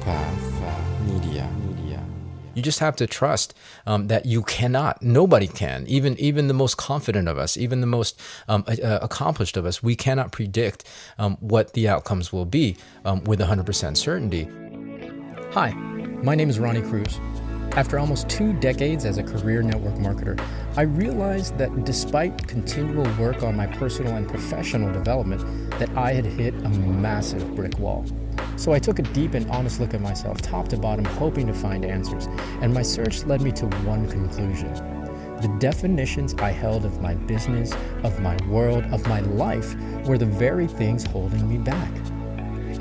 Media. You just have to trust that you cannot, nobody can, even the most confident of us, even the most accomplished of us, we cannot predict what the outcomes will be with 100% certainty. Hi, my name is Ronnie Cruz. After almost 2 decades as a career network marketer, I realized that despite continual work on my personal and professional development, that I had hit a massive brick wall. So I took a deep and honest look at myself, top to bottom, hoping to find answers. And my search led me to one conclusion. The definitions I held of my business, of my world, of my life were the very things holding me back.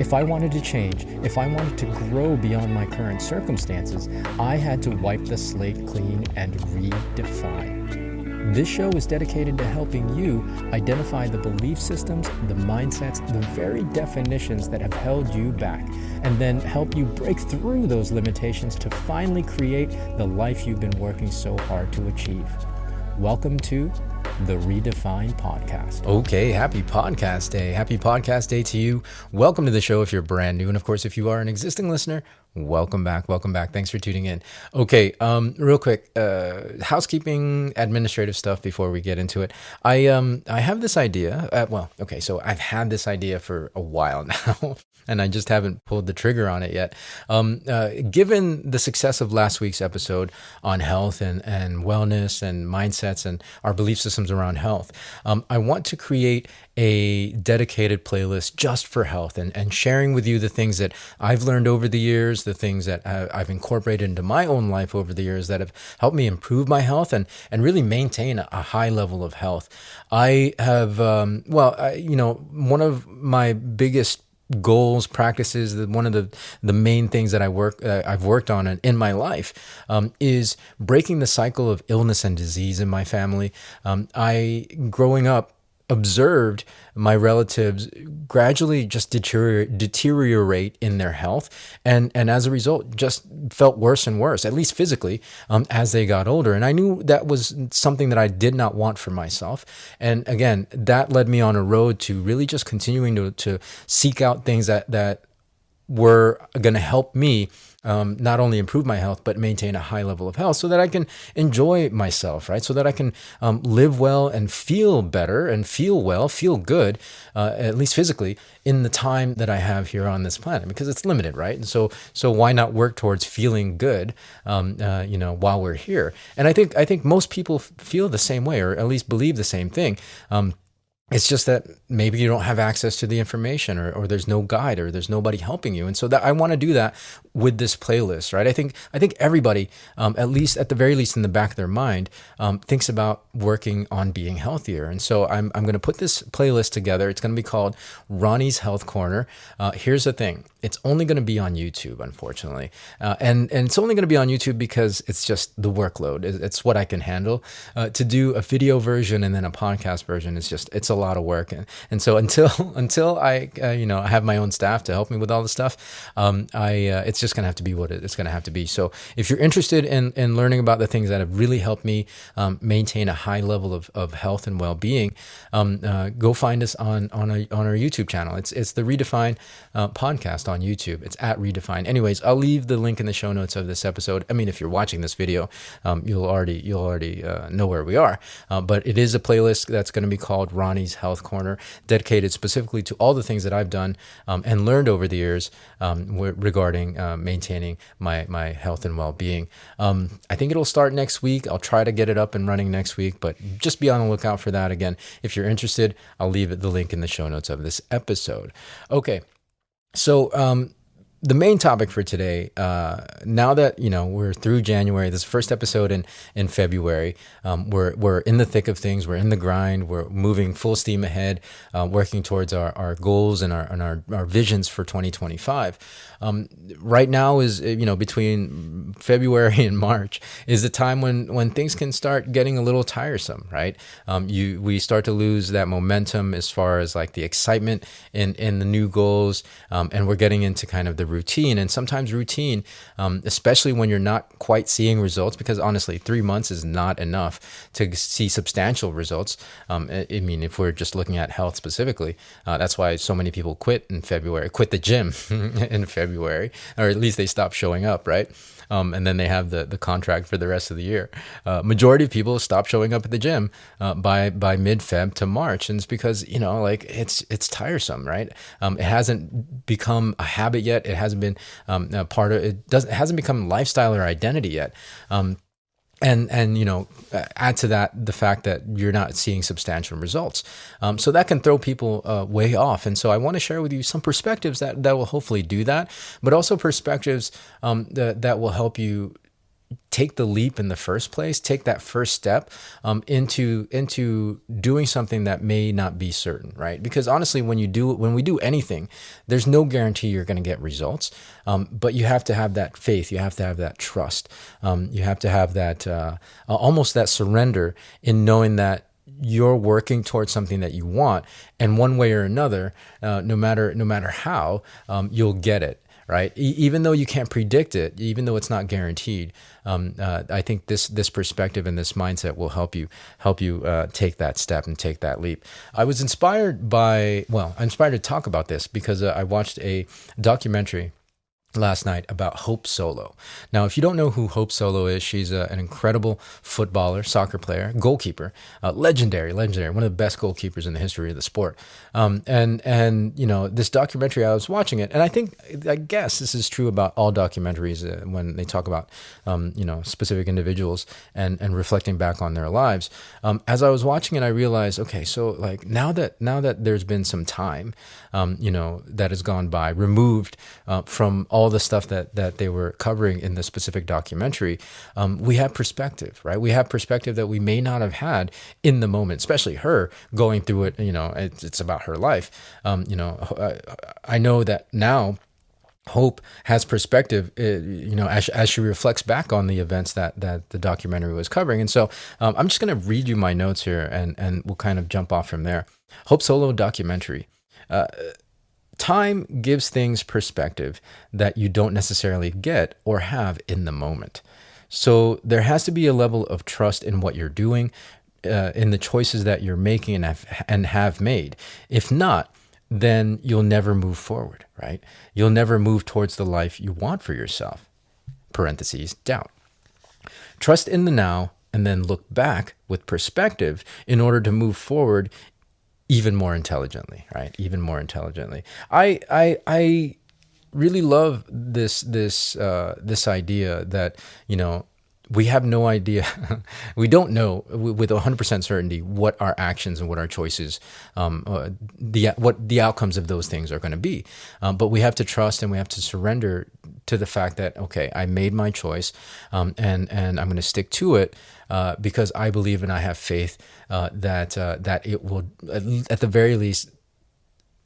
If I wanted to change, if I wanted to grow beyond my current circumstances, I had to wipe the slate clean and redefine. This show is dedicated to helping you identify the belief systems, the mindsets, the very definitions that have held you back, and then help you break through those limitations to finally create the life you've been working so hard to achieve. Welcome to the Redefine Podcast. Okay, happy podcast day. Happy podcast day to you. Welcome to the show if you're brand new. And of course, if you are an existing listener, welcome back. Thanks for tuning in. Okay, real quick, housekeeping, administrative stuff before we get into it. I have this idea. So I've had this idea for a while now, and I just haven't pulled the trigger on it yet. Given the success of last week's episode on health and wellness and mindsets and our belief systems around health, I want to create a dedicated playlist just for health and sharing with you the things that I've learned over the years, the things that I've incorporated into my own life over the years that have helped me improve my health and really maintain a high level of health. I have, one of my biggest goals, practices, one of the main things that I've worked on in my life is breaking the cycle of illness and disease in my family. I, growing up, observed my relatives gradually just deteriorate in their health, and as a result just felt worse and worse, at least physically, as they got older. And I knew that was something that I did not want for myself. And again, that led me on a road to really just continuing to seek out things that were going to help me not only improve my health, but maintain a high level of health so that I can enjoy myself, right? So that I can live well and feel better and feel well, feel good, at least physically, in the time that I have here on this planet, because it's limited, right? And so why not work towards feeling good, while we're here? And I think most people feel the same way, or at least believe the same thing. It's just that maybe you don't have access to the information, or there's no guide, or there's nobody helping you. And so that I want to do that with this playlist, right? I think everybody, at the very least in the back of their mind, thinks about working on being healthier. And so I'm going to put this playlist together. It's going to be called Ronnie's Health Corner. Here's the thing. It's only going to be on YouTube, unfortunately. And it's only going to be on YouTube because it's just the workload. It's what I can handle. To do a video version and then a podcast version, it's a lot of work. And so until I have my own staff to help me with all the stuff, it's just going to have to be what it's going to have to be. So if you're interested in learning about the things that have really helped me maintain a high level of health and well-being, go find us on our YouTube channel. It's the Redefine podcast on YouTube. It's at Redefine. Anyways, I'll leave the link in the show notes of this episode. I mean, if you're watching this video, you'll already know where we are. But it is a playlist that's going to be called Ronnie's Health Corner, dedicated specifically to all the things that I've done and learned over the years regarding maintaining my health and well-being. I think it'll start next week. I'll try to get it up and running next week, but just be on the lookout for that. Again, if you're interested, I'll leave the link in the show notes of this episode. Okay. So, the main topic for today, now that, we're through January, this first episode in February, we're in the thick of things. We're in the grind. We're moving full steam ahead, working towards our goals and our visions for 2025. Right now is, between February and March is the time when things can start getting a little tiresome, right? We start to lose that momentum as far as like the excitement in the new goals, and we're getting into kind of the routine. And sometimes routine, especially when you're not quite seeing results, because honestly, 3 months is not enough to see substantial results. I mean, if we're just looking at health specifically, that's why so many people quit the gym in February, or at least they stop showing up, right? And then they have the contract for the rest of the year. Majority of people stop showing up at the gym by mid-Feb to March, and it's because like it's tiresome, right? It hasn't become a habit yet. It hasn't been a part of it. It hasn't become lifestyle or identity yet. And add to that the fact that you're not seeing substantial results. So that can throw people way off. And so I want to share with you some perspectives that will hopefully do that, but also perspectives that will help you take the leap in the first place, take that first step into doing something that may not be certain, right? Because honestly, when we do anything, there's no guarantee you're going to get results. But you have to have that faith. You have to have that trust. You have to have that almost that surrender in knowing that you're working towards something that you want, and one way or another, no matter how, you'll get it. Right. Even though you can't predict it, even though it's not guaranteed, I think this perspective and this mindset will help you take that step and take that leap. I'm inspired to talk about this because I watched a documentary last night about Hope Solo. Now, if you don't know who Hope Solo is, she's an incredible footballer, soccer player, goalkeeper, legendary, one of the best goalkeepers in the history of the sport. And this documentary, I was watching it, and I guess this is true about all documentaries when they talk about, specific individuals and reflecting back on their lives. As I was watching it, I realized, okay, so like now that there's been some time, that has gone by, removed from all the stuff that they were covering in the specific documentary, we have perspective, right? We have perspective that we may not have had in the moment, especially her going through it. It's about her life. I know that now Hope has perspective, as she reflects back on the events that the documentary was covering. And so I'm just going to read you my notes here, and we'll kind of jump off from there. Hope Solo documentary. Time gives things perspective that you don't necessarily get or have in the moment. So there has to be a level of trust in what you're doing, in the choices that you're making and have made. If not, then you'll never move forward, right? You'll never move towards the life you want for yourself. Parentheses, doubt. Trust in the now and then look back with perspective in order to move forward even more intelligently, right? Even more intelligently. I really love this idea that, we have no idea. We don't know with 100% certainty what our actions and what our choices, what the outcomes of those things are going to be. But we have to trust and we have to surrender to the fact that, okay, I made my choice, and I'm going to stick to it because I believe and I have faith that it will, at the very least,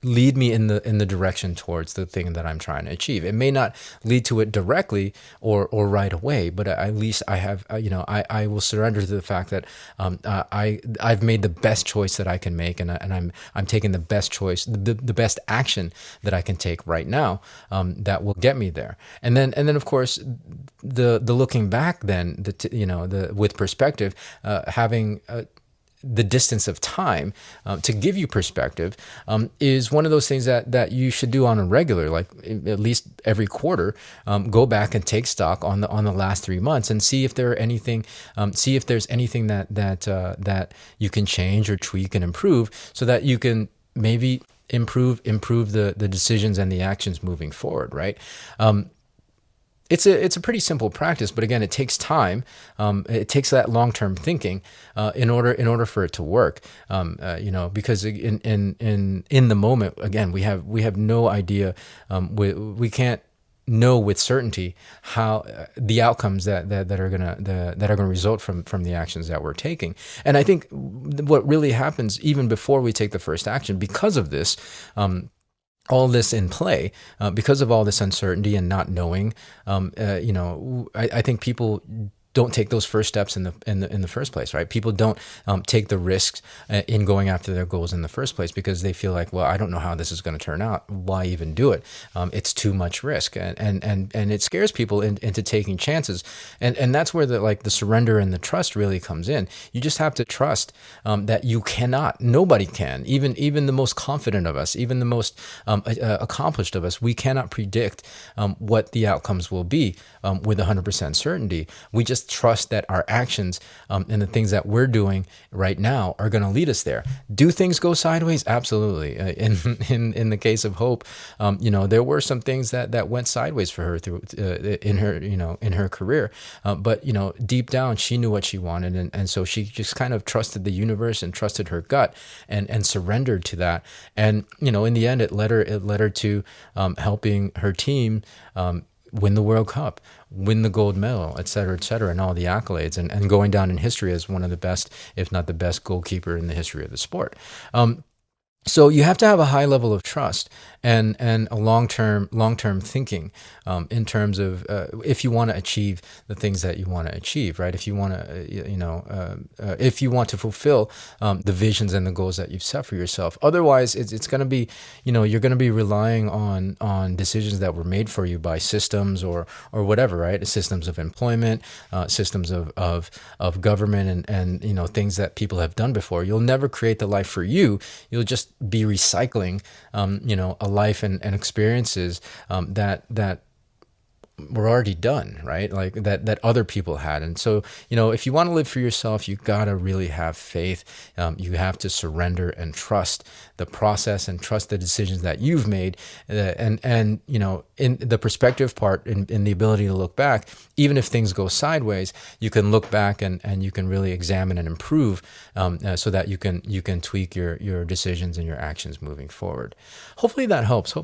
lead me in the direction towards the thing that I'm trying to achieve. It may not lead to it directly or right away, but at least I have, I will surrender to the fact that I've made the best choice that I can make, and I'm taking the best choice, the best action that I can take right now, that will get me there. And then of course the looking back, then with perspective, having the distance of time to give you perspective is one of those things that you should do on a regular, like at least every quarter. Go back and take stock on the last 3 months and see if there's anything that you can change or tweak and improve, so that you can maybe improve the decisions and the actions moving forward, right? It's a pretty simple practice, but again, it takes time. It takes that long-term thinking in order for it to work. Because in the moment, again, we have no idea. We can't know with certainty how the outcomes that are gonna result from the actions that we're taking. And I think what really happens even before we take the first action, because of this. All this in play, because of all this uncertainty and not knowing, I think people don't take those first steps in the first place, right? People don't take the risks in going after their goals in the first place because they feel like, well, I don't know how this is going to turn out. Why even do it? It's too much risk, and it scares people into taking chances, and that's where the surrender and the trust really comes in. You just have to trust that you cannot, nobody can, even the most confident of us, even the most accomplished of us, we cannot predict what the outcomes will be with 100% certainty. We just trust that our actions and the things that we're doing right now are going to lead us there. Do things go sideways? Absolutely. In the case of Hope, there were some things that went sideways for her through in her career, but deep down she knew what she wanted, and so she just kind of trusted the universe and trusted her gut and surrendered to that. And in the end, it led her to helping her team win the World Cup, win the gold medal, et cetera, and all the accolades, and going down in history as one of the best, if not the best, goalkeeper in the history of the sport. So you have to have a high level of trust and a long-term thinking in terms of if you want to achieve the things that you want to achieve, right? If you want to, if you want to fulfill the visions and the goals that you've set for yourself. Otherwise, it's going to be, you're going to be relying on decisions that were made for you by systems or whatever, right? Systems of employment, systems of government, and things that people have done before. You'll never create the life for you. You'll just be recycling, a life and experiences that were already done, right? Like that other people had. And so, if you want to live for yourself, you got to really have faith. You have to surrender and trust the process and trust the decisions that you've made. And in the perspective part, in the ability to look back, even if things go sideways, you can look back and you can really examine and improve so that you can tweak your decisions and your actions moving forward. Hopefully that helps.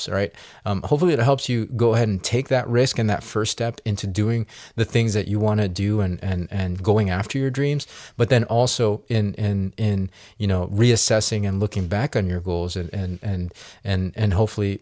Right? Hopefully it helps you go ahead and take that risk and that first step into doing the things that you want to do and going after your dreams, but then also in reassessing and looking back on your goals and hopefully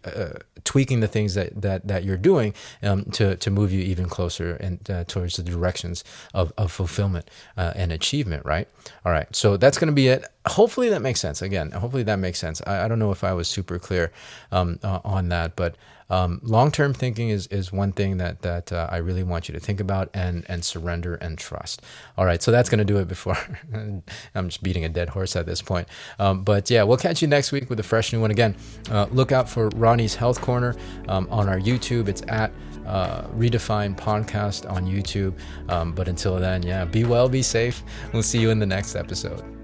tweaking the things that you're doing to move you even closer and towards the directions of fulfillment and achievement, right? All right, so that's going to be it. Hopefully that makes sense. Again, hopefully that makes sense. I don't know if I was super clear on that, but long-term thinking is one thing that I really want you to think about and surrender and trust. All right, so that's going to do it before I'm just beating a dead horse at this point. But yeah, we'll catch you next week with a fresh new one. Again, look out for Ronnie's Health Corner on our YouTube. It's at Redefine Podcast on YouTube. But until then, yeah, be well, be safe. We'll see you in the next episode.